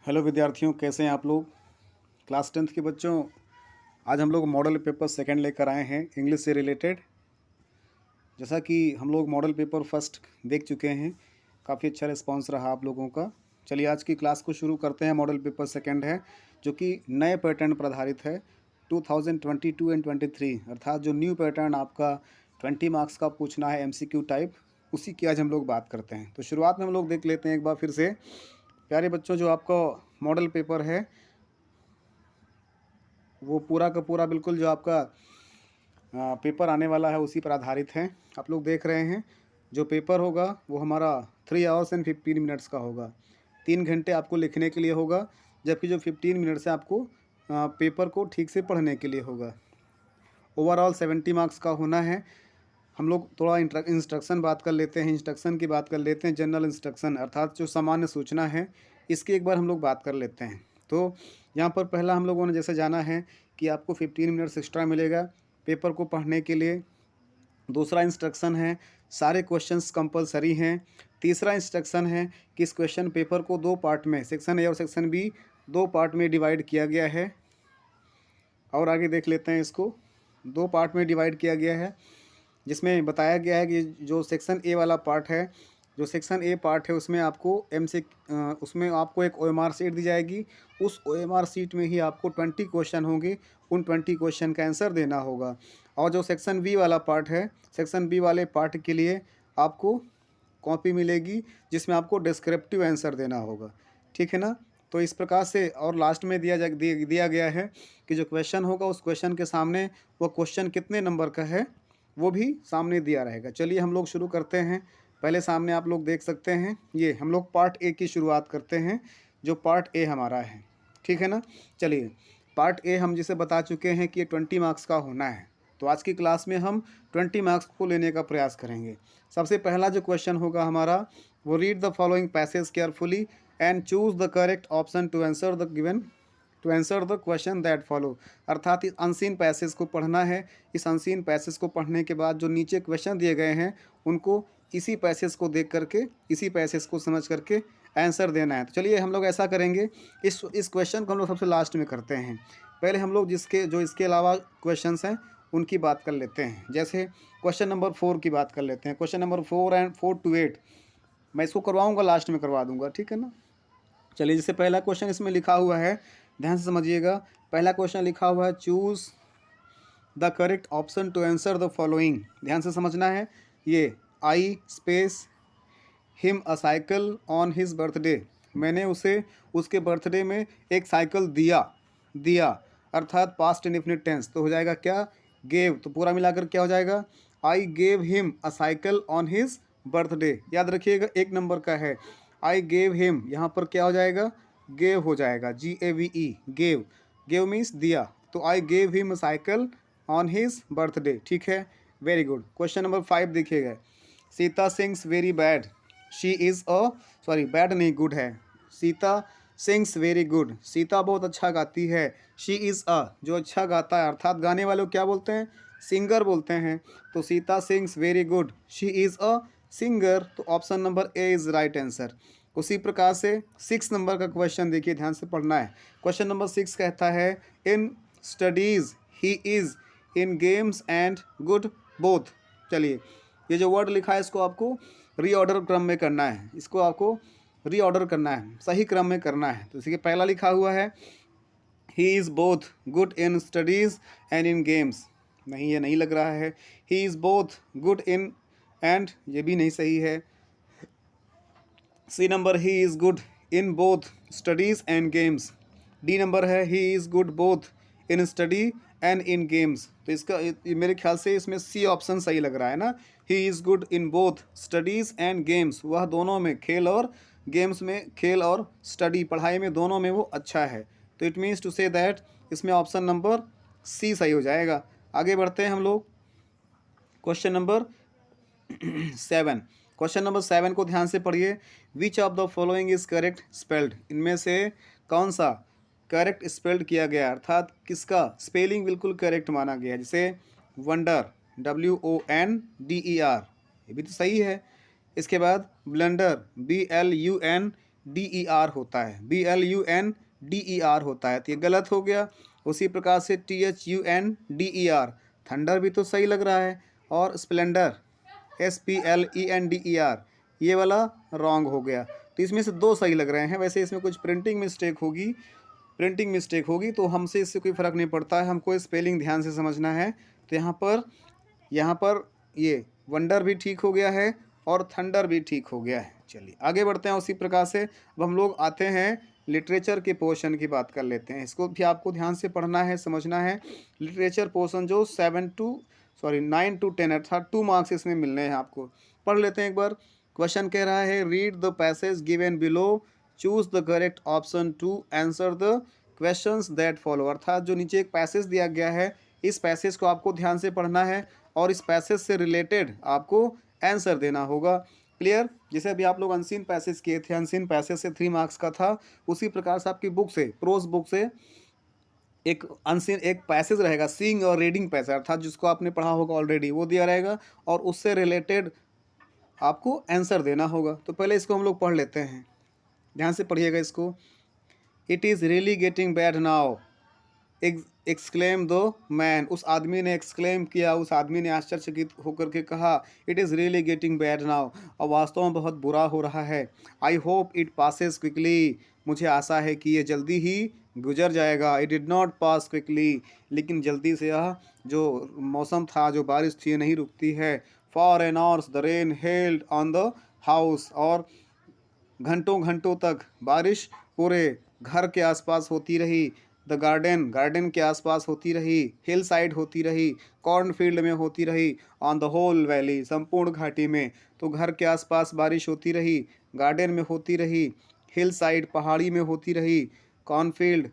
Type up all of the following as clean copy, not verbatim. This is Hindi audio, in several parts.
हेलो विद्यार्थियों, कैसे हैं आप लोग। क्लास 10th के बच्चों, आज हम लोग मॉडल पेपर सेकंड लेकर आए हैं इंग्लिश से रिलेटेड। जैसा कि हम लोग मॉडल पेपर फर्स्ट देख चुके हैं, काफ़ी अच्छा रिस्पांस रहा आप लोगों का। चलिए आज की क्लास को शुरू करते हैं। मॉडल पेपर सेकंड है जो कि नए पैटर्न पर आधारित है 2022 एंड 23, अर्थात जो न्यू पैटर्न आपका 20 मार्क्स का पूछना है MCQ टाइप, उसी की आज हम लोग बात करते हैं। तो शुरुआत में हम लोग देख लेते हैं एक बार फिर से। प्यारे बच्चों, जो आपका मॉडल पेपर है वो पूरा का पूरा बिल्कुल जो आपका पेपर आने वाला है उसी पर आधारित है। आप लोग देख रहे हैं जो पेपर होगा वो हमारा 3 आवर्स एंड 15 मिनट्स का होगा। 3 घंटे आपको लिखने के लिए होगा, जबकि जो 15 मिनट्स है आपको पेपर को ठीक से पढ़ने के लिए होगा। ओवरऑल 70 मार्क्स का होना है। हम लोग थोड़ा इंस्ट्रक्शन बात कर लेते हैं, इंस्ट्रक्शन की बात कर लेते हैं। जनरल इंस्ट्रक्शन अर्थात जो सामान्य सूचना है, इसकी एक बार हम लोग बात कर लेते हैं। तो यहाँ पर पहला हम लोगों ने जैसे जाना है कि आपको 15 मिनट्स एक्स्ट्रा मिलेगा पेपर को पढ़ने के लिए। दूसरा इंस्ट्रक्शन है सारे क्वेश्चंस कंपलसरी हैं। तीसरा इंस्ट्रक्शन है कि इस क्वेश्चन पेपर को 2 पार्ट में, सेक्शन ए और सेक्शन बी, 2 पार्ट में डिवाइड किया गया है। और आगे देख लेते हैं, इसको 2 पार्ट में डिवाइड किया गया है, जिसमें बताया गया है कि जो सेक्शन ए वाला पार्ट है, जो सेक्शन ए पार्ट है उसमें आपको उसमें आपको एक OMR शीट दी जाएगी। उस OMR शीट में ही आपको 20 क्वेश्चन होंगे, उन 20 क्वेश्चन का आंसर देना होगा। और जो सेक्शन बी वाला पार्ट है, सेक्शन बी वाले पार्ट के लिए आपको कॉपी मिलेगी जिसमें आपको डिस्क्रिप्टिव आंसर देना होगा। ठीक है ना। तो इस प्रकार से, और लास्ट में दिया गया है कि जो क्वेश्चन होगा उस क्वेश्चन के सामने वो क्वेश्चन कितने नंबर का है वो भी सामने दिया रहेगा। चलिए हम लोग शुरू करते हैं। पहले सामने आप लोग देख सकते हैं, ये हम लोग पार्ट ए की शुरुआत करते हैं, जो पार्ट ए हमारा है। ठीक है ना। चलिए पार्ट ए हम जिसे बता चुके हैं कि ये 20 मार्क्स का होना है, तो आज की क्लास में हम 20 मार्क्स को लेने का प्रयास करेंगे। सबसे पहला जो क्वेश्चन होगा हमारा वो, read the following passage carefully and choose the correct option to answer the question that follow. अर्थात इस अनसीन पैसेज को पढ़ना है। इस अनसीन पैसेज को पढ़ने के बाद जो नीचे क्वेश्चन दिए गए हैं उनको इसी पैसेज को देख करके, इसी पैसेज को समझ करके आंसर देना है। तो चलिए हम लोग ऐसा करेंगे, इस क्वेश्चन को हम लोग सबसे लास्ट में करते हैं। पहले हम लोग इसके अलावा क्वेश्चंस हैं उनकी बात कर लेते हैं। जैसे क्वेश्चन नंबर 4 की बात कर लेते हैं। क्वेश्चन नंबर 4 एंड 4 to 8 मैं इसको करवाऊँगा, लास्ट में करवा दूँगा। ठीक है ना। चलिए जैसे पहला क्वेश्चन इसमें लिखा हुआ है, ध्यान से समझिएगा। पहला क्वेश्चन लिखा हुआ है, choose the correct option to answer the following. ध्यान से समझना है। ये I space him a cycle on his birthday, मैंने उसे उसके बर्थडे में एक साइकिल दिया अर्थात पास्ट इंडेफिनिट टेंस, तो हो जाएगा क्या, गेव। तो पूरा मिलाकर क्या हो जाएगा, I gave him a cycle on his birthday. याद रखिएगा 1 नंबर का है। आई गेव हिम, यहाँ पर क्या हो जाएगा, गेव हो जाएगा, GAVE, गेव। गेव मीन्स दिया, तो I gave him a cycle on his birthday. ठीक है, वेरी गुड। क्वेश्चन नंबर 5 देखिएगा, Sita sings very bad, she is a, sorry bad नहीं, गुड है। Sita sings very good, Sita बहुत अच्छा गाती है। शी इज़ अ, जो अच्छा गाता है अर्थात गाने वाले को क्या बोलते हैं, सिंगर बोलते हैं। तो Sita sings very good, she is a singer, तो option number A is right answer. उसी प्रकार से 6 नंबर का क्वेश्चन देखिए, ध्यान से पढ़ना है। क्वेश्चन नंबर 6 कहता है, इन studies he is, in games and good both. चलिए ये जो वर्ड लिखा है इसको आपको रीऑर्डर क्रम में करना है, इसको आपको रीऑर्डर करना है, सही क्रम में करना है। तो इसी पहला लिखा हुआ है, he is both good in studies and in games, नहीं ये नहीं लग रहा है। He is both good in and, ये भी नहीं सही है। C number, he is good in both studies and games. D number है, he is good both in study and in games. तो इसका मेरे ख्याल से इसमें सी ऑप्शन सही लग रहा है ना। ही is good in both studies and games, वह दोनों में, खेल और गेम्स में, खेल और स्टडी पढ़ाई में, दोनों में वो अच्छा है। तो it means to say that इसमें ऑप्शन नंबर सी सही हो जाएगा। आगे बढ़ते हैं हम लोग। क्वेश्चन नंबर 7, क्वेश्चन नंबर 7 को ध्यान से पढ़िए। Which of the following is correct spelled, इनमें से कौन सा करेक्ट स्पेल्ड किया गया, अर्थात किसका स्पेलिंग बिल्कुल करेक्ट माना गया। जैसे वंडर, WONDER, ये भी तो सही है। इसके बाद ब्लंडर, BLUNDER, DER होता है, BLUNDER होता है, तो ये गलत हो गया। उसी प्रकार से THUNDER, थंडर भी तो सही लग रहा है, और स्प्लेंडर SPLENDER ये वाला रॉन्ग हो गया। तो इसमें से दो सही लग रहे हैं। वैसे इसमें कुछ प्रिंटिंग मिस्टेक होगी तो हमसे इससे कोई फ़र्क नहीं पड़ता है, हमको स्पेलिंग ध्यान से समझना है। तो यहाँ पर ये वंडर भी ठीक हो गया है और थंडर भी ठीक हो गया है। चलिए आगे बढ़ते हैं। उसी प्रकार से अब हम लोग आते हैं लिटरेचर के पोर्शन की बात कर लेते हैं। इसको भी आपको ध्यान से पढ़ना है, समझना है। लिटरेचर पोर्शन जो 9 to 10 अर्थात 2 मार्क्स इसमें मिलने हैं आपको। पढ़ लेते हैं एक बार। क्वेश्चन कह रहा है read the passage given below, choose the correct option to answer the questions that follow. अर्थात जो नीचे एक पैसेज दिया गया है, इस पैसेज को आपको ध्यान से पढ़ना है और इस पैसेज से रिलेटेड आपको आंसर देना होगा। क्लियर? जैसे अभी आप लोग अनसीन पैसेज किए थे, अनसीन पैसेज से 3 मार्क्स का था, उसी प्रकार से आपकी बुक से, प्रोज बुक से एक अनसीन एक पैसेज रहेगा, सीइंग और रीडिंग पैसेज, अर्थात जिसको आपने पढ़ा होगा ऑलरेडी, वो दिया रहेगा और उससे रिलेटेड आपको आंसर देना होगा। तो पहले इसको हम लोग पढ़ लेते हैं, ध्यान से पढ़िएगा इसको। It is really getting bad now, exclaim दो मैन। उस आदमी ने एक्सक्लेम किया, उस आदमी ने आश्चर्यचकित होकर के कहा, it is really getting bad now, और वास्तव में बहुत बुरा हो रहा है। I hope it passes quickly, मुझे आशा है कि ये जल्दी ही गुजर जाएगा। It did not pass quickly, लेकिन जल्दी से यह जो मौसम था, जो बारिश थी, नहीं रुकती है। For an hours the rain held on the house, और घंटों घंटों तक बारिश पूरे घर के आसपास होती रही। द गार्डन के आसपास होती रही, हिल साइड होती रही, कॉर्नफील्ड में होती रही, ऑन द होल वैली, संपूर्ण घाटी में। तो घर के आसपास बारिश होती रही, गार्डन में होती रही, हिल साइड पहाड़ी में होती रही, कॉर्नफील्ड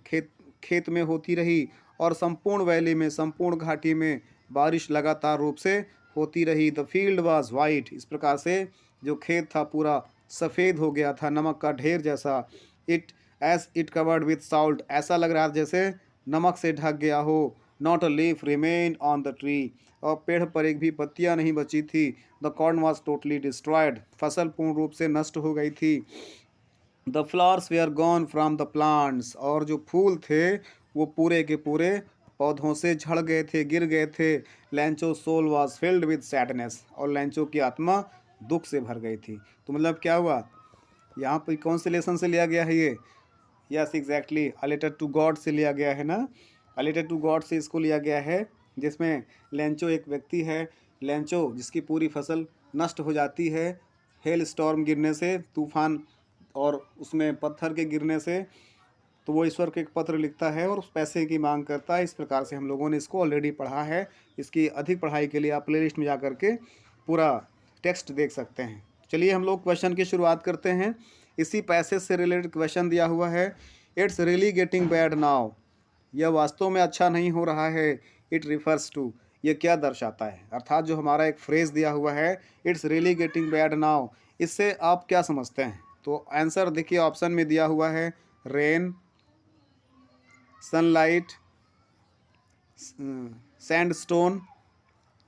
खेत में होती रही, और संपूर्ण वैली में, संपूर्ण घाटी में बारिश लगातार रूप से होती रही। द फील्ड वाज वाइट, इस प्रकार से जो खेत था पूरा सफ़ेद हो गया था, नमक का ढेर जैसा। इट कवर्ड विथ साल्ट, ऐसा लग रहा था जैसे नमक से ढक गया हो। Not a leaf remain on the tree, और पेड़ पर एक भी पत्तियां नहीं बची थी। The corn was totally destroyed, फसल पूर्ण रूप से नष्ट हो गई थी। The flowers were gone from the plants, और जो फूल थे वो पूरे के पूरे पौधों से झड़ गए थे, गिर गए थे। Lencho soul was filled with sadness, और लैंचो की आत्मा दुख से भर गई थी। तो मतलब क्या हुआ, यहाँ पर कौन से लेसन से लिया गया है ये? Yes exactly, a letter to God से लिया गया है ना। अ लेटर टू गॉड से इसको लिया गया है, जिसमें लैंचो एक व्यक्ति है, लैंचो जिसकी पूरी फसल नष्ट हो जाती है हेल स्टॉर्म गिरने से, तूफान और उसमें पत्थर के गिरने से। तो वो ईश्वर को एक पत्र लिखता है और उस पैसे की मांग करता है। इस प्रकार से हम लोगों ने इसको ऑलरेडी पढ़ा है। इसकी अधिक पढ़ाई के लिए आप प्लेलिस्ट में जा कर के पूरा टेक्स्ट देख सकते हैं। चलिए हम लोग क्वेश्चन की शुरुआत करते हैं। इसी पैसेज से रिलेटेड क्वेश्चन दिया हुआ है, it's really getting bad now, यह वास्तव में अच्छा नहीं हो रहा है। इट रिफर्स टू, ये क्या दर्शाता है? अर्थात जो हमारा एक फ्रेज दिया हुआ है, it's really getting bad now, इससे आप क्या समझते हैं? तो आंसर देखिए ऑप्शन में दिया हुआ है, रेन, सनलाइट, सैंडस्टोन,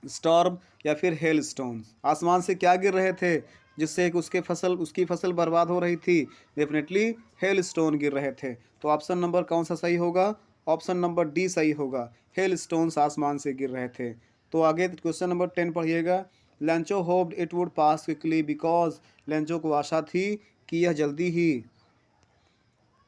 स्टॉर्म, या फिर हेल स्टोन्स। आसमान से क्या गिर रहे थे जिससे उसकी फसल बर्बाद हो रही थी? डेफिनेटली हेल स्टोन गिर रहे थे। तो ऑप्शन नंबर कौन सा सही होगा? ऑप्शन नंबर डी सही होगा, हेल स्टोन्स आसमान से गिर रहे थे। तो आगे क्वेश्चन नंबर 10 पढ़िएगा। लैंचो hoped it would pass quickly because, लैंचो को आशा थी कि यह जल्दी ही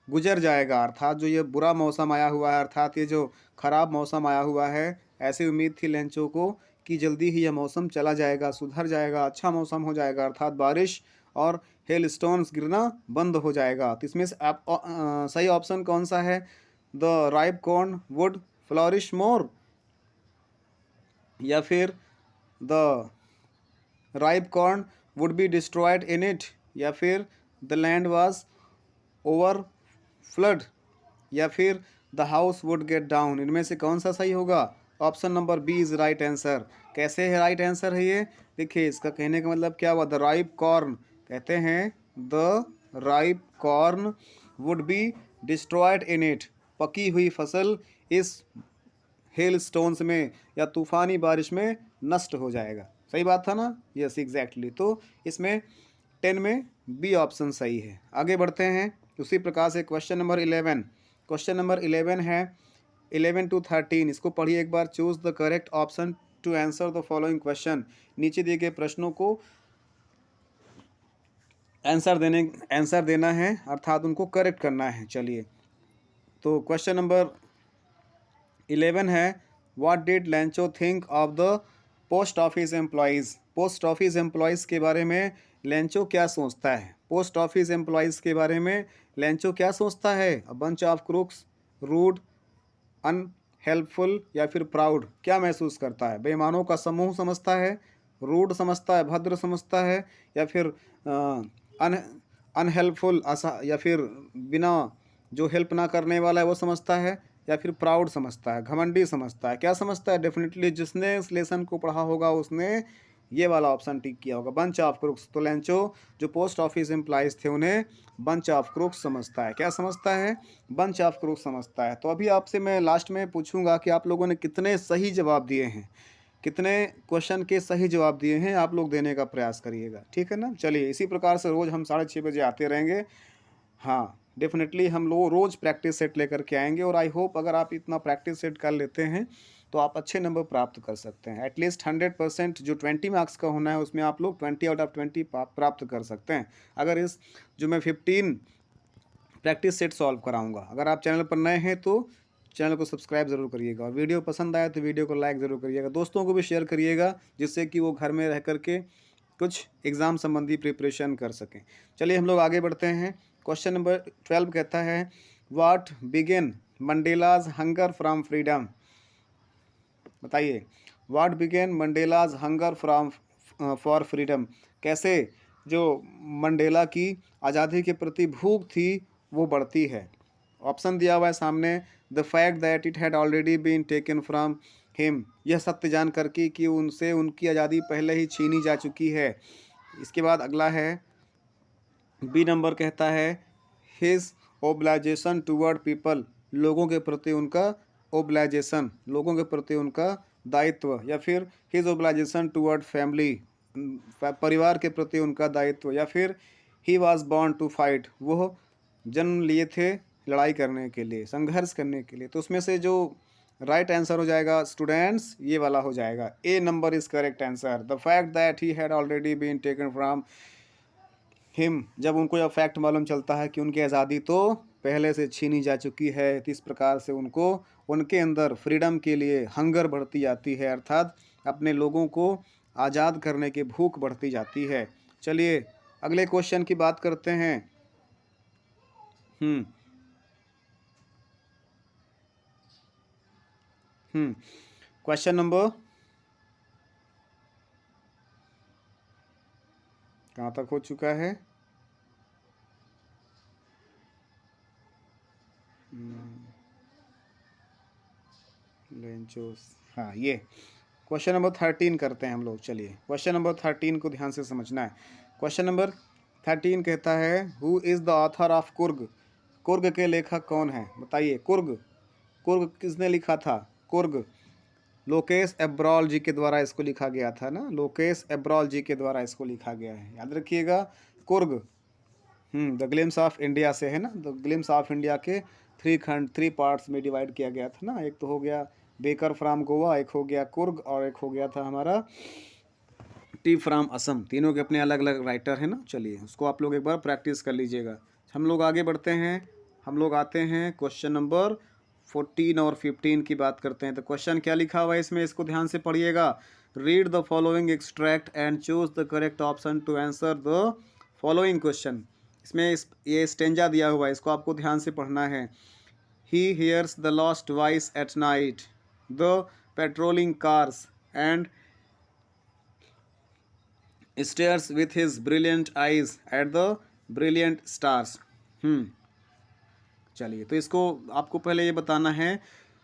गुजर जाएगा। अर्थात जो ये बुरा मौसम आया हुआ है, अर्थात ये जो खराब मौसम आया हुआ है, ऐसी उम्मीद थी लैंचो को कि जल्दी ही यह मौसम चला जाएगा, सुधर जाएगा, अच्छा मौसम हो जाएगा, अर्थात बारिश और हेल स्टोन्स गिरना बंद हो जाएगा। तो इसमें से आप सही ऑप्शन कौन सा है? The ripe corn would flourish more, या फिर the ripe corn would be destroyed in it, या फिर the land was over flood, या फिर the house would get down. इनमें से कौन सा सही होगा? Option number B is right answer. कैसे है राइट आंसर है ये? देखिए इसका कहने का मतलब क्या हुआ, द राइप कॉर्न, कहते हैं the ripe corn would be destroyed in it, पकी हुई फसल इस हेल स्टोन्स में या तूफ़ानी बारिश में नष्ट हो जाएगा। सही बात था ना? Yes exactly. तो इसमें 10 में बी ऑप्शन सही है। आगे बढ़ते हैं उसी प्रकार से क्वेश्चन नंबर 11। क्वेश्चन नंबर 11 है 11 to 13, इसको पढ़िए एक बार। Choose the correct option to answer the following question. नीचे दिए गए प्रश्नों को आंसर देना है, अर्थात उनको करेक्ट करना है। चलिए, तो क्वेश्चन नंबर 11 है, what did लैंचो think of the post office employees. Post office employees के बारे में लैंचो क्या सोचता है? पोस्ट ऑफिस एम्प्लॉयज़ के बारे में लैंचो क्या सोचता है? A bunch of crooks, rude, unhelpful या फिर प्राउड। क्या महसूस करता है? बेईमानों का समूह समझता है, रूड समझता है, भद्र समझता है, या फिर अन अनहेल्पफुल या फिर बिना जो हेल्प ना करने वाला है वो समझता है, या फिर प्राउड समझता है, घमंडी समझता है? क्या समझता है? डेफिनेटली जिसने इस लेसन को पढ़ा होगा उसने ये वाला ऑप्शन टिक किया होगा, बंच ऑफ क्रूक्स। तो लैंचो जो पोस्ट ऑफिस एम्प्लॉयज़ थे उन्हें बंच ऑफ क्रूक्स समझता है। क्या समझता है? बंच ऑफ क्रूक्स समझता है। तो अभी आपसे मैं लास्ट में पूछूंगा कि आप लोगों ने कितने सही जवाब दिए हैं, कितने क्वेश्चन के सही जवाब दिए हैं, आप लोग देने का प्रयास करिएगा, ठीक है ना। चलिए, इसी प्रकार से रोज़ हम 6:30 बजे आते रहेंगे। हाँ, डेफिनेटली हम लोग रोज़ प्रैक्टिस सेट लेकर के आएंगे, और आई होप अगर आप इतना प्रैक्टिस सेट कर लेते हैं तो आप अच्छे नंबर प्राप्त कर सकते हैं। एटलीस्ट 100% जो 20 मार्क्स का होना है उसमें आप लोग 20 आउट ऑफ 20 प्राप्त कर सकते हैं, अगर इस जो मैं 15 प्रैक्टिस सेट सॉल्व कराऊंगा। अगर आप चैनल पर नए हैं तो चैनल को सब्सक्राइब ज़रूर करिएगा, और वीडियो पसंद आए तो वीडियो को लाइक ज़रूर करिएगा, दोस्तों को भी शेयर करिएगा, जिससे कि वो घर में रह करके कुछ एग्ज़ाम संबंधी प्रिपरेशन कर सकें। चलिए हम लोग आगे बढ़ते हैं। क्वेश्चन नंबर 12 कहता है, what began Mandela's hunger from freedom. बताइए, what began Mandela's hunger from for freedom. कैसे जो मंडेला की आज़ादी के प्रति भूख थी वो बढ़ती है? ऑप्शन दिया हुआ है सामने। The fact that it had already been taken from him, यह सत्य जान करके कि उनसे उनकी आज़ादी पहले ही छीनी जा चुकी है। इसके बाद अगला है बी नंबर, कहता है हिज ओब्लाइजेशन टूवर्ड पीपल, लोगों के प्रति उनका ओब्लाइजेशन, लोगों के प्रति उनका दायित्व, या फिर हिज ओब्लाइजेशन टूवर्ड फैमिली, परिवार के प्रति उनका दायित्व, या फिर he was born to fight, वो जन्म लिए थे लड़ाई करने के लिए, संघर्ष करने के लिए। तो उसमें से जो राइट आंसर हो जाएगा स्टूडेंट्स, ये वाला हो जाएगा, A number is correct answer. The fact that he had already been taken from him, जब उनको यह फैक्ट मालूम चलता है कि उनकी आज़ादी तो पहले से छीनी जा चुकी है, तो इस प्रकार से उनको उनके अंदर फ्रीडम के लिए हंगर बढ़ती जाती है, अर्थात अपने लोगों को आज़ाद करने की भूख बढ़ती जाती है। चलिए अगले क्वेश्चन की बात करते हैं। क्वेश्चन नंबर कहाँ तक हो चुका है? हाँ, ये क्वेश्चन नंबर 13 करते हैं हम लोग। चलिए क्वेश्चन नंबर 13 को ध्यान से समझना है। क्वेश्चन नंबर 13 कहता है, who is the author of Coorg. Coorg के लेखक कौन है? बताइए। कुर्ग, कुर्ग किसने लिखा था? कुर्ग लोकेश एब्रॉल जी के द्वारा इसको लिखा गया था ना, लोकेश एब्रॉल जी के द्वारा इसको लिखा गया है, याद रखिएगा। Coorg the glimpse of India से है ना, द ग्लिम्स ऑफ इंडिया के 3 पार्ट्स में डिवाइड किया गया था ना। एक तो हो गया बेकर फ्रॉम गोवा, एक हो गया कुर्ग, और एक हो गया था हमारा टी फ्रॉम असम। तीनों के अपने अलग अलग राइटर हैं ना। चलिए उसको आप लोग एक बार प्रैक्टिस कर लीजिएगा। हम लोग आगे बढ़ते हैं, हम लोग आते हैं क्वेश्चन नंबर 14 और 15 की बात करते हैं। तो क्वेश्चन क्या लिखा हुआ है इसमें, इसको ध्यान से पढ़िएगा। Read the following extract and choose the correct option to answer the following question. इसमें ये स्टेंजा दिया हुआ है, इसको आपको ध्यान से पढ़ना है। He hears the lost voice at night, the patrolling cars, and stares with his brilliant eyes at the brilliant stars. चलिए, तो इसको आपको पहले ये बताना है,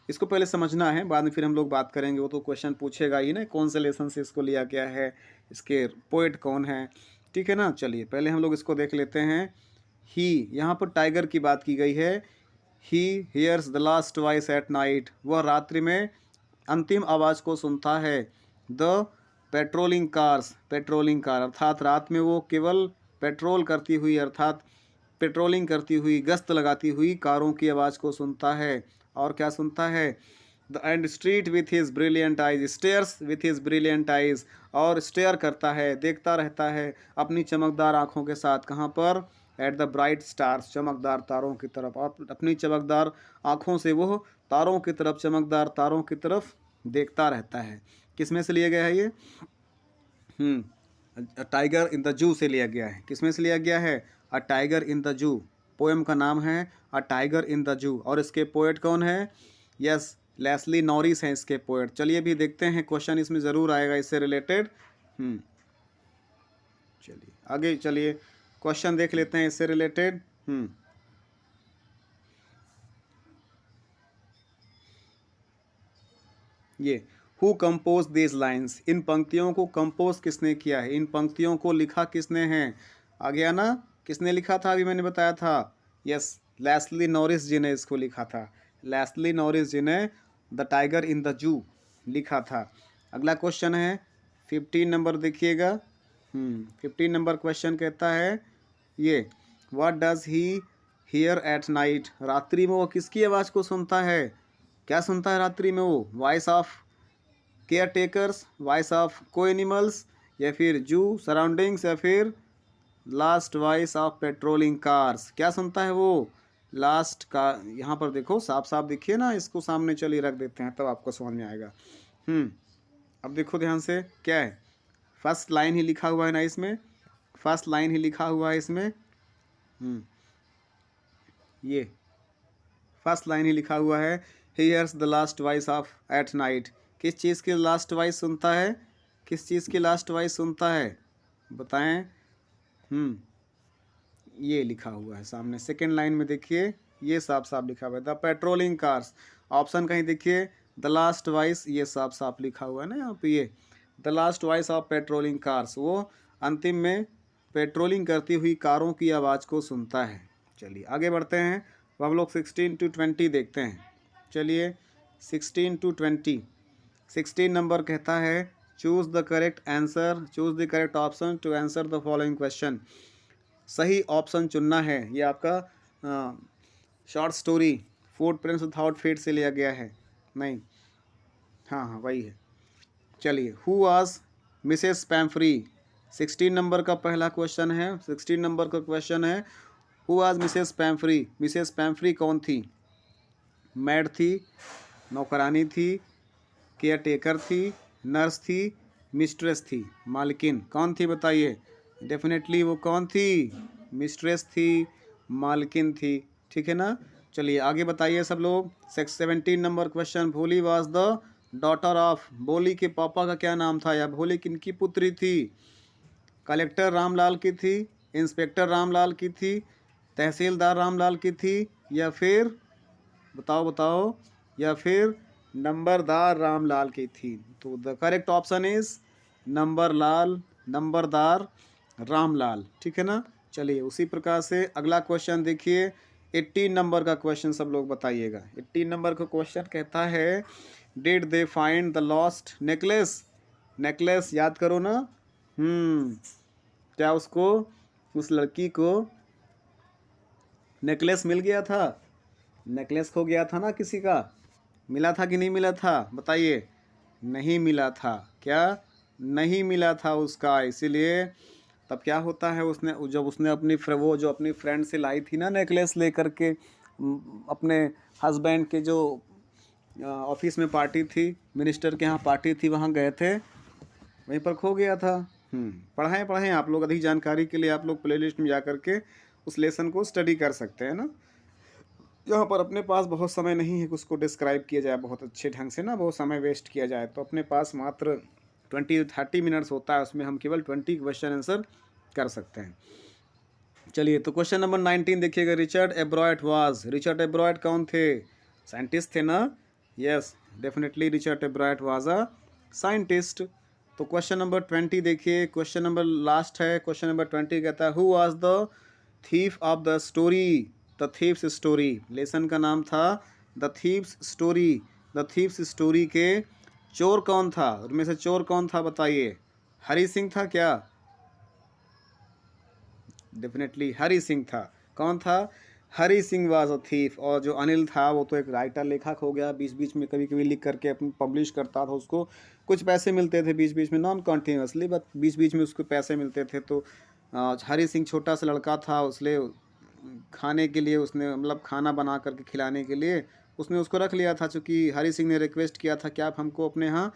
इसको पहले समझना है, बाद में फिर हम लोग बात करेंगे। वो तो क्वेश्चन पूछेगा ही ना, कौन से लेसन से इसको लिया गया है, इसके पोएट कौन है, ठीक है ना। चलिए पहले हम लोग इसको देख लेते हैं। ही, यहाँ पर टाइगर की बात की गई है। He hears the last voice at night, वह रात्रि में अंतिम आवाज़ को सुनता है। The patrolling cars, patrolling car अर्थात रात में वो केवल पेट्रोल करती हुई अर्थात पेट्रोलिंग करती हुई, गश्त लगाती हुई कारों की आवाज़ को सुनता है। और क्या सुनता है? The end street with his brilliant eyes, stairs with his brilliant eyes, और स्टेयर करता है, देखता रहता है अपनी चमकदार आँखों के साथ। कहाँ पर? एट द ब्राइट स्टार्स, चमकदार तारों की तरफ। और अपनी चमकदार आँखों से वो तारों की तरफ, चमकदार तारों की तरफ देखता रहता है। किस में से लिया गया है ये? टाइगर इन द जू से लिया गया है। किस में से लिया गया है? A tiger in the zoo. Poem का नाम है a tiger in the zoo, और इसके पोएट कौन है? यस, लेस्ली नॉरिस हैं इसके पोएट। चलिए भी देखते हैं, क्वेश्चन इसमें ज़रूर आएगा इससे रिलेटेड। चलिए आगे चलिए, क्वेश्चन देख लेते हैं इससे रिलेटेड। ये हु कंपोज दिस लाइन्स, इन पंक्तियों को कंपोज किसने किया है, इन पंक्तियों को लिखा किसने है? आ गया ना? किसने लिखा था? अभी मैंने बताया था। यस, लेस्ली नॉरिस जी ने इसको लिखा था। लेस्ली नॉरिस जी ने the tiger in the zoo लिखा था। अगला क्वेश्चन है 15 नंबर, देखिएगा। 15 नंबर क्वेश्चन कहता है ये, what does he here at night, रात्रि में वो किसकी आवाज़ को सुनता है? क्या सुनता है रात्रि में वो? Voice of care takers, voice of को एनिमल्स, या फिर जू सराउंडिंग्स, या फिर last voice of patrolling cars? क्या सुनता है वो? लास्ट का, यहाँ पर देखो साफ साफ दिखिए ना, इसको सामने चलिए रख देते हैं तब आपको समझ में आएगा। अब देखो ध्यान से, क्या है? फर्स्ट लाइन ही लिखा हुआ है ना इसमें, फर्स्ट लाइन ही लिखा हुआ है इसमें। ये फर्स्ट लाइन ही लिखा हुआ है, he hears the last voice of at night. किस चीज़ की लास्ट वॉइस सुनता है? किस चीज़ की लास्ट वॉइस सुनता है? बताएं। ये लिखा हुआ है सामने सेकेंड लाइन में, देखिए ये साफ साफ लिखा हुआ है, द पेट्रोलिंग कार्स। ऑप्शन कहीं देखिए, द लास्ट वॉइस, ये साफ साफ लिखा हुआ है ना यहाँ पे, ये the last voice of patrolling cars, वो अंतिम में पेट्रोलिंग करती हुई कारों की आवाज़ को सुनता है। चलिए आगे बढ़ते हैं, अब हम लोग 16 to 20 देखते हैं। चलिए 16 to 20। 16 नंबर कहता है, choose the correct answer, choose the correct option to answer the following question. सही ऑप्शन चुनना है। ये आपका short story footprints without feet से लिया गया है। नहीं, हाँ वही है। चलिए, who was Mrs Pumphrey, 16 number का पहला क्वेश्चन है। 16 नंबर का क्वेश्चन है, who was Mrs Pumphrey, Mrs Pumphrey कौन थी? मैड थी, नौकरानी थी, केयर टेकर थी, नर्स थी, मिस्ट्रेस थी, मालकिन? कौन थी बताइए? डेफिनेटली वो कौन थी? मिस्ट्रेस थी, मालकिन थी। ठीक है ना? चलिए आगे बताइए सब लोग। 17 नंबर क्वेश्चन, भोली वाज द डॉटर ऑफ, भोली के पापा का क्या नाम था, या भोली किनकी पुत्री थी? कलेक्टर रामलाल की थी, इंस्पेक्टर रामलाल की थी, तहसीलदार रामलाल की थी, या फिर बताओ बताओ, या फिर नंबरदार रामलाल की थी? तो द करेक्ट ऑप्शन इज नंबरदार रामलाल। ठीक है ना? चलिए उसी प्रकार से अगला क्वेश्चन देखिए, 18 नंबर का क्वेश्चन सब लोग बताइएगा। 18 नंबर का क्वेश्चन कहता है, did they find the lost necklace, necklace याद करो ना। क्या उसको, उस लड़की को नेकलेस मिल गया था? नेकलेस खो गया था ना किसी का, मिला था कि नहीं मिला था? बताइए। नहीं मिला था। क्या? नहीं मिला था उसका। इसीलिए तब क्या होता है, उसने जब उसने अपनी वो जो अपनी फ्रेंड से लाई थी ना नेकलेस लेकर के, अपने हस्बैंड के जो ऑफिस में पार्टी थी, मिनिस्टर के यहाँ पार्टी थी, वहाँ गए थे, वहीं पर खो गया था। पढ़ें आप लोग, अधिक जानकारी के लिए आप लोग प्लेलिस्ट में जा कर के उस लेसन को स्टडी कर सकते हैं ना। यहाँ पर अपने पास बहुत समय नहीं है कि उसको डिस्क्राइब किया जाए बहुत अच्छे ढंग से ना, बहुत समय वेस्ट किया जाए, तो अपने पास मात्र 20-30 मिनट्स होता है, उसमें हम केवल 20 क्वेश्चन आंसर कर सकते हैं। चलिए तो क्वेश्चन नंबर 19 देखिएगा, Richard Ebright was, Richard Ebright कौन थे? साइंटिस्ट थे ना? Yes, definitely Richard Ebright was a scientist. तो क्वेश्चन नंबर 20 देखिए, क्वेश्चन नंबर लास्ट है, क्वेश्चन नंबर 20 कहता है, who was the thief of the story, the thief's story, lesson का नाम था the thief's story. The thief's story के चोर कौन था? उनमें से चोर कौन था बताइए? हरी सिंह था क्या? डेफिनेटली हरी सिंह था। कौन था? Hari Singh was a thief. और जो अनिल था वो तो एक राइटर, लेखक हो गया, बीच बीच में कभी कभी लिख करके अपनी पब्लिश करता था, उसको कुछ पैसे मिलते थे बीच बीच में, नॉन कॉन्टीन्यूसली बट बीच बीच में उसको पैसे मिलते थे। तो हरी सिंह छोटा सा लड़का था, उसने खाने के लिए, उसने मतलब खाना बना करके खिलाने के लिए उसने उसको रख लिया था, चूँकि हरी सिंह ने रिक्वेस्ट किया था कि आप हमको अपने यहाँ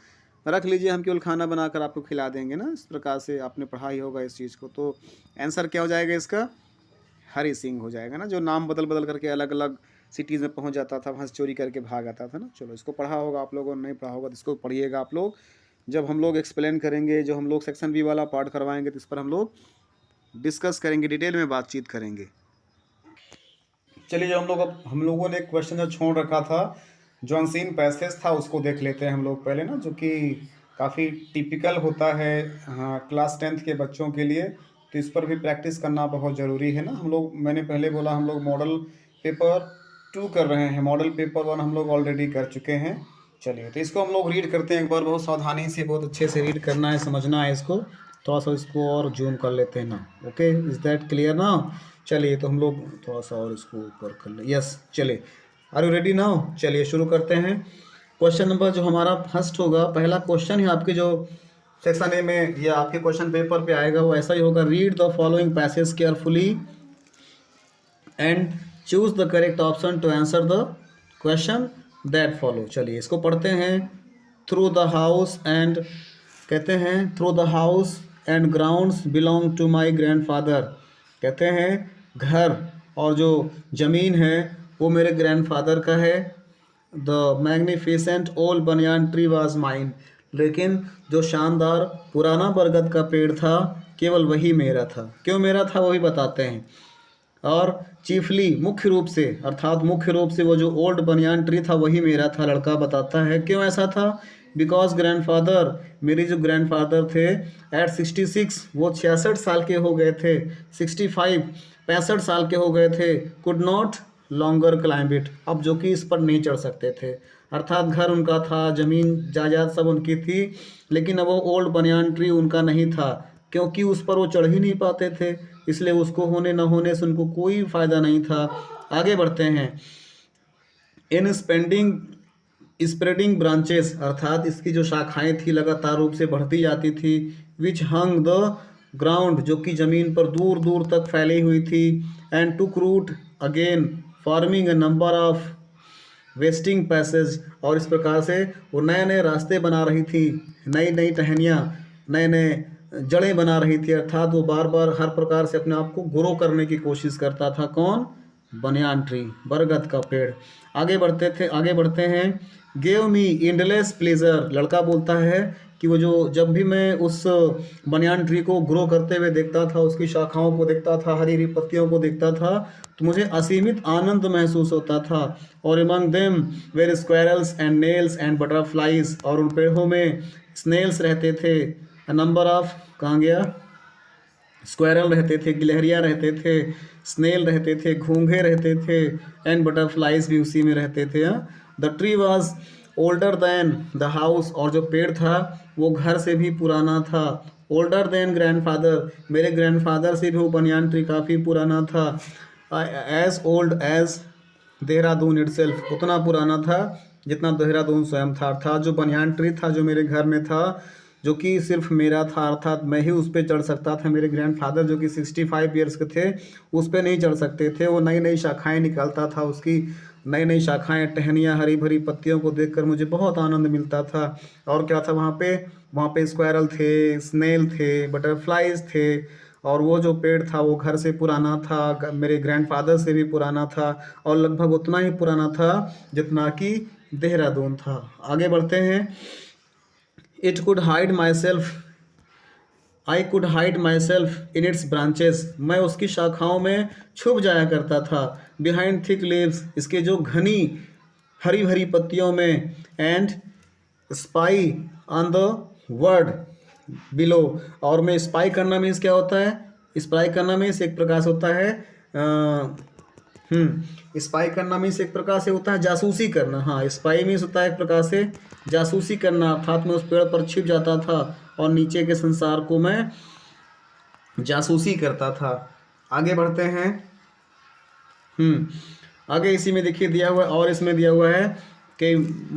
रख लीजिए, हम केवल खाना बनाकर आपको खिला देंगे ना। इस प्रकार से आपने पढ़ा ही होगा इस चीज़ को। तो आंसर क्या हो जाएगा इसका? हरी सिंह हो जाएगा ना, जो नाम बदल बदल करके अलग अलग सिटीज़ में पहुंच जाता था, वहाँ से चोरी करके भाग आता था ना। चलो, इसको पढ़ा होगा आप लोगों ने, नहीं पढ़ा होगा तो इसको पढ़िएगा आप लोग। जब हम लोग एक्सप्लेन करेंगे, जो हम लोग सेक्शन बी वाला पार्ट करवाएंगे, तो इस पर हम लोग डिस्कस करेंगे, डिटेल में बातचीत करेंगे। चलिए, जो हम लोगों ने एक क्वेश्चन जो छोड़ रखा था, जो अनसीन पैसेज था, उसको देख लेते हैं हम लोग पहले ना, जो कि काफ़ी टिपिकल होता है हाँ क्लास 10th के बच्चों के लिए। तो इस पर भी प्रैक्टिस करना बहुत ज़रूरी है ना। हम लोग, मैंने पहले बोला, हम लोग मॉडल पेपर 2 कर रहे हैं, मॉडल पेपर 1 हम लोग ऑलरेडी कर चुके हैं। चलिए, तो इसको हम लोग रीड करते हैं एक बार, बहुत सावधानी से, बहुत अच्छे से रीड करना है, समझना है इसको। थोड़ा सा इसको और जूम कर लेते हैं ना। ओके, इज़ दैट क्लियर ना? चलिए, तो हम लोग थोड़ा सा और इसको ऊपर कर ले। यस, चलिए, आर यू रेडी नाउ? चलिए शुरू करते हैं। क्वेश्चन नंबर जो हमारा फर्स्ट होगा, पहला क्वेश्चन ही आपके जो सेक्शन ए में या आपके क्वेश्चन पेपर पे आएगा, वो ऐसा ही होगा। Read the following passage carefully and choose the correct option to answer the question that follow. चलिए, इसको पढ़ते हैं। थ्रू द हाउस एंड, कहते हैं, through the house and grounds belong to my grandfather. कहते हैं घर और जो ज़मीन है वो मेरे ग्रैंडफादर का है। The magnificent old banyan tree was mine. लेकिन जो शानदार पुराना बरगद का पेड़ था, केवल वही मेरा था। क्यों मेरा था, वही बताते हैं। और चीफली, मुख्य रूप से, अर्थात मुख्य रूप से वो जो ओल्ड बनियान ट्री था वही मेरा था। लड़का बताता है क्यों ऐसा था। बिकॉज ग्रैंडफादर, मेरे जो ग्रैंडफादर थे, एट 66, वो 66 साल के हो गए थे। 65, 65 साल के हो गए थे। Could not longer climb it, अब जो कि इस पर नहीं चढ़ सकते थे। अर्थात घर उनका था, ज़मीन जायदाद सब उनकी थी, लेकिन अब वो ओल्ड बनियान ट्री उनका नहीं था, क्योंकि उस पर वो चढ़ ही नहीं पाते थे। इसलिए उसको होने न होने से उनको कोई फ़ायदा नहीं था। आगे बढ़ते हैं। इन स्प्रेडिंग ब्रांचेस, अर्थात इसकी जो शाखाएं थी लगातार रूप से बढ़ती जाती थी। विच हंग द ग्राउंड, जो कि ज़मीन पर दूर दूर तक फैली हुई थी। And took root again, forming a number of vesting passage, और इस प्रकार से वो नए नए रास्ते बना रही थी, नई नई टहनियाँ, नए नए जड़ें बना रही थी। अर्थात वो बार बार हर प्रकार से अपने आप को ग्रो करने की कोशिश करता था। कौन? बनियान ट्री, बरगद का पेड़। आगे बढ़ते हैं। गेव मी इंडलेस प्लेजर, लड़का बोलता है कि वो जो, जब भी मैं उस बनियान ट्री को ग्रो करते हुए देखता था, उसकी शाखाओं को देखता था, हरी हरी पत्तियों को देखता था, तो मुझे असीमित आनंद महसूस होता था। और among them were squirrels and nails and butterflies, और उन पेड़ों में स्नेल्स रहते थे। अ नंबर ऑफ, कहाँ गया, स्क्वायरल रहते थे, गिलहरियाँ रहते थे, स्नेल रहते थे, घोंघे रहते थे, एंड बटरफ्लाइज भी उसी में रहते थे। The tree was older than the house, और जो पेड़ था वो घर से भी पुराना था। ओल्डर देन ग्रैंडफादर, मेरे ग्रैंडफादर से भी वो बनियान ट्री काफ़ी पुराना था। As old as Dehradun itself, उतना पुराना था जितना देहरादून स्वयं था। अर्थात जो बनियान ट्री था जो मेरे घर में था, जो कि सिर्फ मेरा था, अर्थात मैं ही उस पर चढ़ सकता था। मेरे ग्रैंडफादर जो कि 65 ईयर्स के थे, उस पर नहीं चढ़ सकते थे। वो नई नई शाखाएं निकालता था, उसकी नई नई शाखाएं, टहनियाँ, हरी भरी पत्तियों को देखकर मुझे बहुत आनंद मिलता था। और क्या था वहाँ पे स्क्वायरल थे, स्नेल थे, बटरफ्लाइज थे। और वो जो पेड़ था वो घर से पुराना था, मेरे ग्रैंडफादर से भी पुराना था, और लगभग उतना ही पुराना था जितना कि देहरादून था। आगे बढ़ते हैं। It could hide my self, I could hide my self in its branches, मैं उसकी शाखाओं में छुप जाया करता था। बिहाइंड थिक लीव्स, इसके जो घनी हरी भरी पत्तियों में। And spy on the word below, और मैं स्पाई करना मीन्स क्या होता है? स्पाई करना मीन्स एक प्रकार से होता है स्पाई करना मीन्स एक प्रकार से होता है जासूसी करना। हाँ, स्पाई मीन्स होता है एक प्रकार से जासूसी करना। अर्थात मैं उस पेड़ पर छिप जाता था और नीचे के संसार को मैं जासूसी करता था। आगे बढ़ते हैं। आगे इसी में देखिए दिया हुआ है, और इसमें दिया हुआ है कि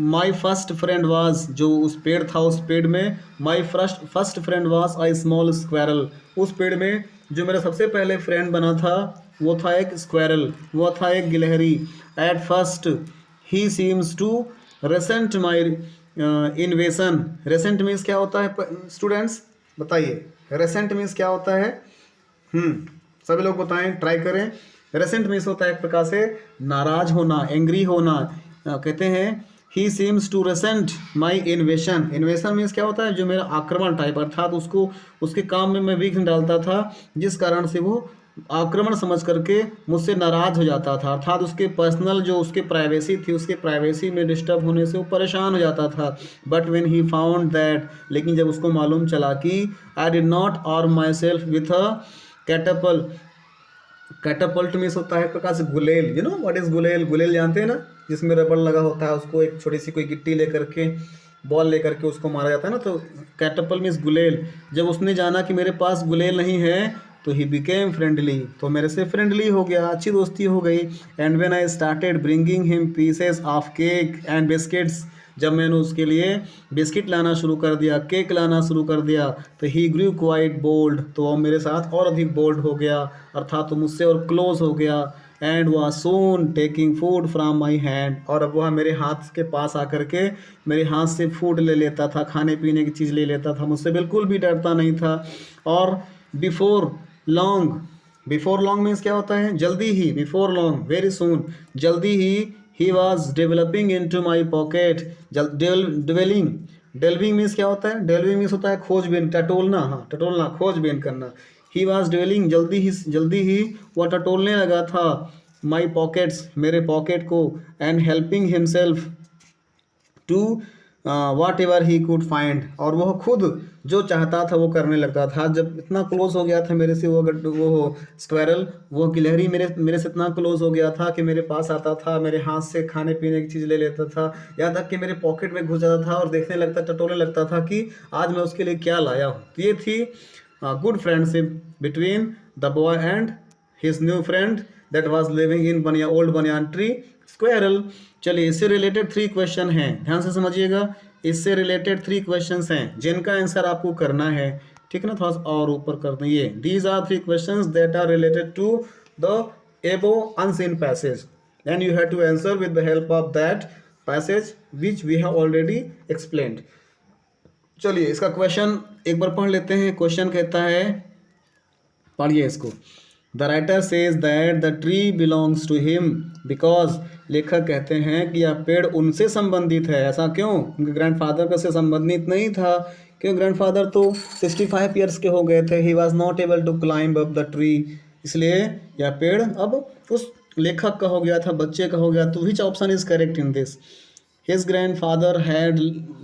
माई फर्स्ट फ्रेंड वाज, जो उस पेड़ था उस पेड़ में my first friend was a small squirrel, उस पेड़ में जो मेरा सबसे पहले फ्रेंड बना था वो था एक स्क्वायरल, वो था एक गिलहरी। At first he seems to resent my invasion. Resent means क्या होता है स्टूडेंट्स, बताइए रेसेंट मीन्स क्या होता है? सभी लोग बताएं, ट्राई करें। रेसेंट मीन्स होता है एक प्रकार से नाराज होना, एंग्री होना। कहते हैं he seems to resent my invasion. Invasion means क्या होता है? जो मेरा आक्रमण टाइप, अर्थात उसको उसके काम में मैं विघ्न डालता था, जिस कारण से वो आक्रमण समझ करके मुझसे नाराज हो जाता था, अर्थात उसके पर्सनल जो उसके प्राइवेसी थी, उसके प्राइवेसी में डिस्टर्ब होने से वो परेशान हो जाता था। But when he found that, लेकिन जब उसको मालूम चला कि I did not arm myself with a catapult. Catapult means होता है एक प्रकार से गुलेल। यू नो व्हाट इज गुलेल? गुलेल जानते हैं ना, जिसमें रबड़ लगा होता है, उसको एक छोटी सी कोई गिट्टी लेकर के, बॉल लेकर के उसको मारा जाता है ना, तो कैटapult मीन्स गुलेल। जब उसने जाना कि मेरे पास गुलेल नहीं है तो ही बिकेम फ्रेंडली, तो मेरे से फ्रेंडली हो गया, अच्छी दोस्ती हो गई। And when I started bringing him pieces of cake and biscuits, जब मैंने उसके लिए बिस्किट लाना शुरू कर दिया, केक लाना शुरू कर दिया, तो ही ग्रू क्वाइट बोल्ड, तो वो मेरे साथ और अधिक बोल्ड हो गया, अर्थात तो मुझसे और क्लोज हो गया। And was soon taking food from my hand, और अब वह मेरे हाथ के पास आकर के मेरे हाथ से फूड ले लेता था, खाने पीने की चीज़ ले लेता था, मुझसे बिल्कुल भी डरता नहीं था। और before long, before long means क्या होता है? जल्दी ही, बिफोर लॉन्ग वेरी सून, जल्दी ही was developing into my pocket. Delving, delving means क्या होता है? डेल्विंग मीन्स होता है खोजबीन, टटोलना, हाँ टटोलना, खोजबीन करना। ही वॉज डेवलिंग, जल्दी ही वह टटोलने लगा था माई पॉकेट्स, मेरे पॉकेट को। And helping himself to whatever he could find, और वह खुद जो चाहता था वो करने लगता था। जब इतना क्लोज हो गया था मेरे से वो स्क्वायरल, वो गिलहरी मेरे से इतना क्लोज हो गया था कि मेरे पास आता था, मेरे हाथ से खाने पीने की चीज़ ले लेता था, यहाँ तक कि मेरे पॉकेट में घुस जाता था और देखने लगता, टटोलने लगता था कि आज मैं उसके लिए क्या लाया हूँ। तो ये थी good friendship between the boy and his new friend that was living in old banyan tree squirrel. चलिए, इससे रिलेटेड 3 क्वेश्चन हैं, ध्यान से समझिएगा। इससे रिलेटेड 3 क्वेश्चंस हैं जिनका आंसर आपको करना है, ठीक है ना? थोड़ा सा और ऊपर कर दें, ये these are 3 questions that are related to the above unseen passage and you have to answer with the help of that passage which we have already explained. चलिए, इसका क्वेश्चन एक बार पढ़ लेते हैं। क्वेश्चन कहता है, पढ़िए इसको। The writer says that the tree belongs to him because, लेखक कहते हैं कि यह पेड़ उनसे संबंधित है। ऐसा क्यों? उनके ग्रैंडफादर का से संबंधित नहीं था, क्यों? ग्रैंडफादर तो 65 ईयर्स के हो गए थे। He was not able to climb up the tree, इसलिए यह पेड़ अब उस लेखक का हो गया था, बच्चे का हो गया। तो which option is correct in this? His grandfather had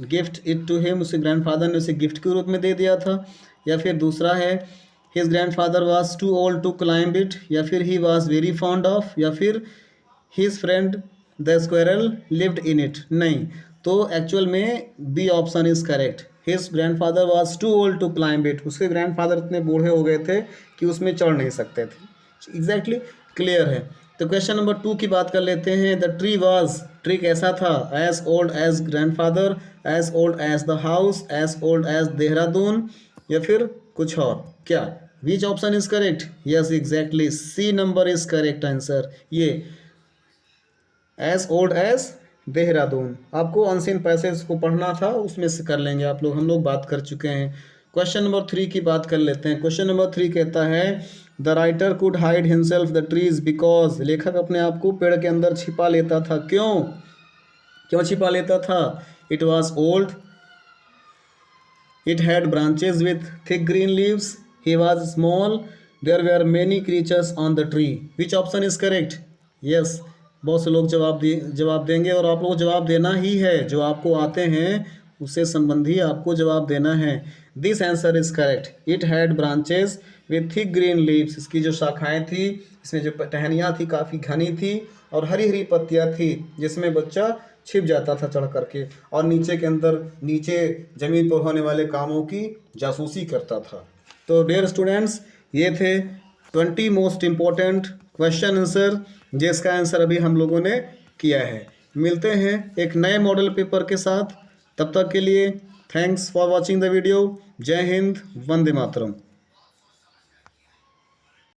gift it to him, उसके ग्रैंडफादर ने उसे गिफ्ट के रूप में दे दिया था। या फिर दूसरा है his grandfather was too old to climb it, या फिर he was very fond of, या फिर his friend the squirrel lived in it. नहीं, तो एक्चुअल में B option is correct. His grandfather was too old to climb it, उसके ग्रैंडफादर इतने बूढ़े हो गए थे कि उसमें चढ़ नहीं सकते थे। एग्जैक्टली क्लियर है। तो क्वेश्चन नंबर 2 की बात कर लेते हैं। द ट्री वॉज, ट्री कैसा था? As old as grandfather, as old as the house, as old as Dehradun, या फिर कुछ और? क्या which option is correct? Yes, exactly C number is correct answer. ये एज ओल्ड एज देहरादून, आपको अनसीन पैसेज को पढ़ना था, उसमें से कर लेंगे आप लोग, हम लोग बात कर चुके हैं। क्वेश्चन नंबर 3 की बात कर लेते हैं। क्वेश्चन नंबर 3 कहता है the writer could hide himself the trees because, लेखक अपने आप को पेड़ के अंदर छिपा लेता था। क्यों? क्यों छिपा लेता था? It was old, it had branches with thick green leaves, he was small, there were many creatures on the tree. Which option is correct? Yes, बहुत से लोग जवाब देंगे, और आप लोग को जवाब देना ही है, जो आपको आते हैं उससे संबंधी आपको जवाब देना है। This answer is correct. It had branches with thick green leaves, इसकी जो शाखाएं थी, इसमें जो टहनियाँ थी काफ़ी घनी थी, और हरी हरी पत्तियाँ थी, जिसमें बच्चा छिप जाता था चढ़ करके, और नीचे के अंदर, नीचे ज़मीन पर होने वाले कामों की जासूसी करता था। तो डियर स्टूडेंट्स, ये थे 20 मोस्ट इम्पोर्टेंट क्वेश्चन आंसर, जिसका आंसर अभी हम लोगों ने किया है। मिलते हैं एक नए मॉडल पेपर के साथ, तब तक के लिए thanks for watching the video. जय हिंद, वंदे मातरम।